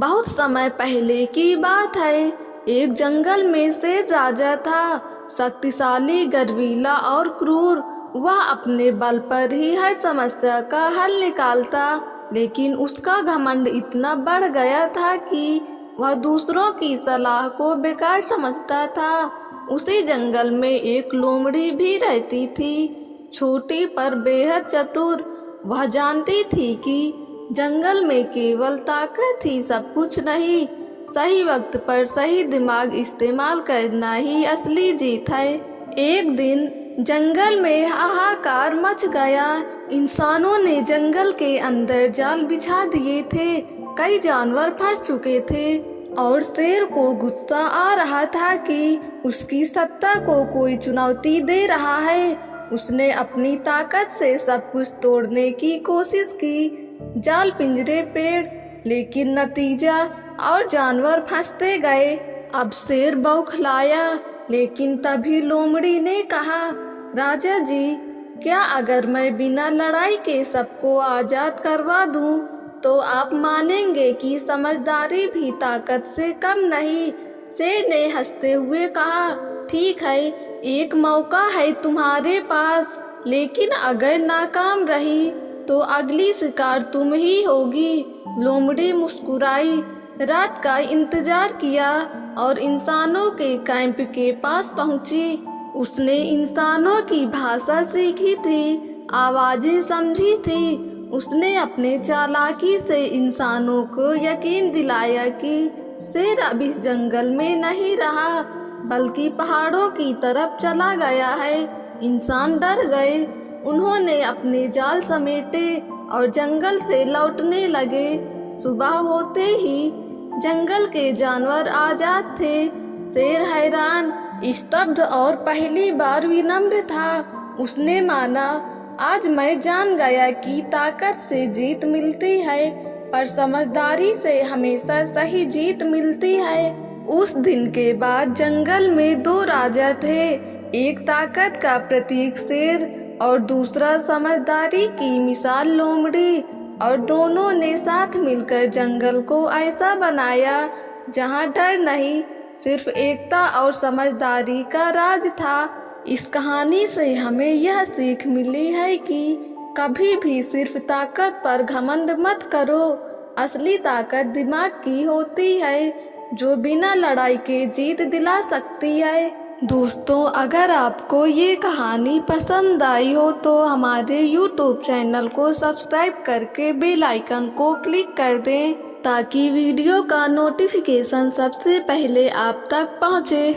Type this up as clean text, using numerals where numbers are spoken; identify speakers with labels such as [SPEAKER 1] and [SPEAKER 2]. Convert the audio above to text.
[SPEAKER 1] बहुत समय पहले की बात है। एक जंगल में शेर राजा था, शक्तिशाली, गर्वीला और क्रूर। वह अपने बल पर ही हर समस्या का हल निकालता, लेकिन उसका घमंड इतना बढ़ गया था कि वह दूसरों की सलाह को बेकार समझता था। उसी जंगल में एक लोमड़ी भी रहती थी, छोटी पर बेहद चतुर। वह जानती थी कि जंगल में केवल ताकत ही सब कुछ नहीं, सही वक्त पर सही दिमाग इस्तेमाल करना ही असली जीत है। एक दिन जंगल में हाहाकार मच गया। इंसानों ने जंगल के अंदर जाल बिछा दिए थे, कई जानवर फंस चुके थे और शेर को गुस्सा आ रहा था कि उसकी सत्ता को कोई चुनौती दे रहा है। उसने अपनी ताकत से सब कुछ तोड़ने की कोशिश की, जाल, पिंजरे, पेड़, लेकिन नतीजा और जानवर फंसते गए। अब शेर बौखलाया, लेकिन तभी लोमड़ी ने कहा, राजा जी, क्या अगर मैं बिना लड़ाई के सबको आजाद करवा दूं, तो आप मानेंगे कि समझदारी भी ताकत से कम नहीं। शेर ने हंसते हुए कहा, ठीक है, एक मौका है तुम्हारे पास, लेकिन अगर नाकाम रही तो अगली शिकार तुम ही होगी। लोमड़ी मुस्कुराई, रात का इंतजार किया और इंसानों के कैंप के पास पहुंची। उसने इंसानों की भाषा सीखी थी, आवाजें समझी थी। उसने अपने चालाकी से इंसानों को यकीन दिलाया कि शेर अब इस जंगल में नहीं रहा, बल्कि पहाड़ों की तरफ चला गया है। इंसान डर गए, उन्होंने अपने जाल समेटे और जंगल से लौटने लगे। सुबह होते ही जंगल के जानवर आजाद थे। शेर हैरान, स्तब्ध और पहली बार विनम्र था। उसने माना, आज मैं जान गया कि ताकत से जीत मिलती है, पर समझदारी से हमेशा सही जीत मिलती है। उस दिन के बाद जंगल में दो राजा थे, एक ताकत का प्रतीक शेर और दूसरा समझदारी की मिसाल लोमड़ी। और दोनों ने साथ मिलकर जंगल को ऐसा बनाया जहां डर नहीं, सिर्फ एकता और समझदारी का राज था। इस कहानी से हमें यह सीख मिली है कि कभी भी सिर्फ ताकत पर घमंड मत करो। असली ताकत दिमाग की होती है, जो बिना लड़ाई के जीत दिला सकती है। दोस्तों, अगर आपको ये कहानी पसंद आई हो तो हमारे YouTube चैनल को सब्सक्राइब करके बेल आइकन को क्लिक कर दें, ताकि वीडियो का नोटिफिकेशन सबसे पहले आप तक पहुँचे।